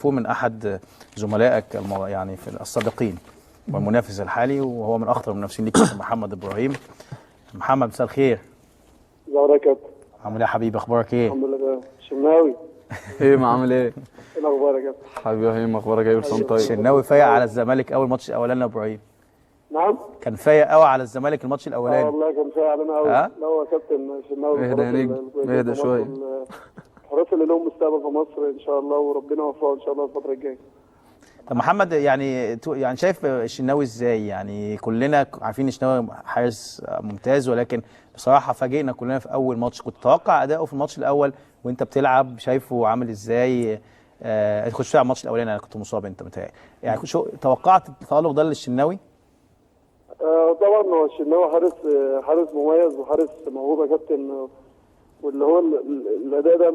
من احد زملائك يعني في السابقين والمنافس الحالي، وهو من اخطر المنافسين ليك محمد ابراهيم. محمد مساء الخير. ازيك يا كابتن؟ عامل ايه يا حبيبي؟ اخبارك ايه؟ الحمد لله. شناوي ايه ما عامل ايه؟ ايه الاخبار يا كابتن؟ حبيبي هيم، اخبارك ايه؟ بلسان طيب. الشناوي فايق على الزمالك اول ماتش الاولاني يا ابراهيم. نعم؟ كان فايق قوي على الزمالك الماتش الاولاني. والله كان فايق علينا قوي. ها؟ لا هو يا كابتن شناوي اهدى يا نجم، اهدى شويه. الحراس اللي لهم مستقبل في مصر ان شاء الله، وربنا يوفقه ان شاء الله الفتره الجايه. طب محمد، يعني شايف الشناوي ازاي؟ يعني كلنا عارفين الشناوي حارس ممتاز، ولكن بصراحه فاجئنا كلنا في اول ماتش. كنت تتوقع اداؤه في الماتش الاول وانت بتلعب؟ شايفه عامل ازاي؟ انت كنت بتلعب الماتش الاولاني، انا كنت مصاب انت متهيألي، يعني توقعت التألق ده للشناوي؟ طبعا هو الشناوي حارس مميز وحارس موهوب يا كابتن، واللي هو الاداء ده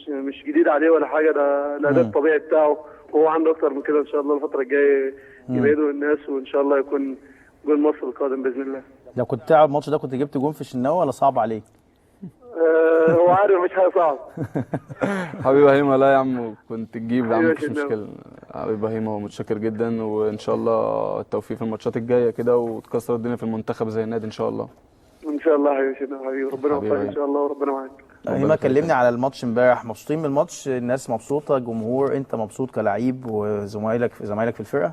مش جديد عليه ولا حاجه، ده الاداء الطبيعي بتاعه، وهو عنده اكتر من كده ان شاء الله الفتره الجايه يبعدوا الناس، وان شاء الله يكون جول مصر القادم باذن الله. لو كنت تلعب الماتش ده كنت جبت جون في الشناوي ولا صعب عليك؟ هو عارف مش حاجه صعبه. حبيبي هيما، لا يا عم كنت تجيب يا عم، مفيش حبيبي مشكله. حبيبي هيما متشكر جدا، وان شاء الله التوفيق في الماتشات الجايه كده، وتكسر الدنيا في المنتخب زي النادي ان شاء الله. ان شاء الله حبيبي ربنا يوفقك ان شاء الله وربنا معاك. هيما كلمني على الماتش امبارح. مبسوطين من الماتش؟ الناس مبسوطه، جمهور، انت مبسوط كلاعب وزمايلك في الفرقه؟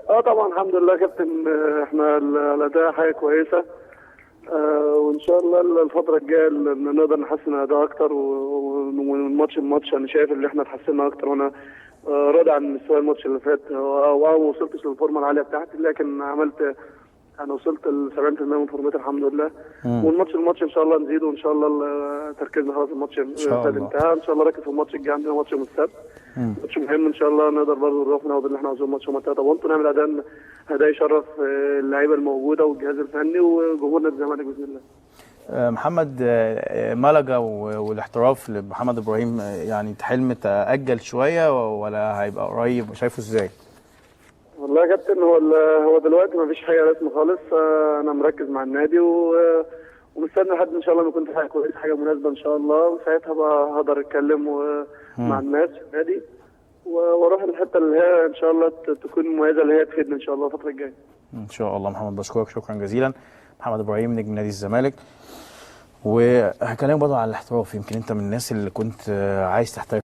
طبعا الحمد لله يا كابتن، احنا الاداء حاجه كويسه، وان شاء الله الفتره الجايه نقدر نحسن الاداء اكتر، ومن ماتش لماتش انا شايف ان احنا اتحسنا اكتر، وانا راضي عن مستوى الماتش اللي فات. ما وصلتش للفورمه العاليه بتاعتي، لكن انا وصلت ل 70% من فورمتي الحمد لله. والماتش الماتش ان شاء الله نزيد، وان شاء الله تركيزنا خلاص الماتش انتهى، ان شاء الله ركز في الماتش الجاي، عندنا ماتش يوم السبت، ماتش مهم ان شاء الله، نقدر برضه نروح ناخد اللي احنا عاوزينه، ماتش يوم 3 بونت، ونعمل اداء يشرف اللعيبه الموجوده والجهاز الفني وجمهورنا الزمالك باذن الله. محمد، ملقا والاحتراف لمحمد ابراهيم، يعني حلم تأجل شويه ولا هيبقى قريب؟ شايفه ازاي؟ والله يا كابتن، هو دلوقتي ما فيش حاجه رسمي خالص، انا مركز مع النادي ومستني لحد ان شاء الله ما يكون في حاجه كويسه، حاجه مناسبه ان شاء الله، وساعتها بقى هقدر اتكلم مع الناس في النادي، واروح الحته اللي هي ان شاء الله تكون مميزه، اللي هي تفيدنا ان شاء الله الفتره الجايه. ان شاء الله. محمد، بشكرك شكرا جزيلا. محمد ابراهيم نجم نادي الزمالك. وهكلمك برضه على الاحتراف. يمكن انت من الناس اللي كنت عايز تحترف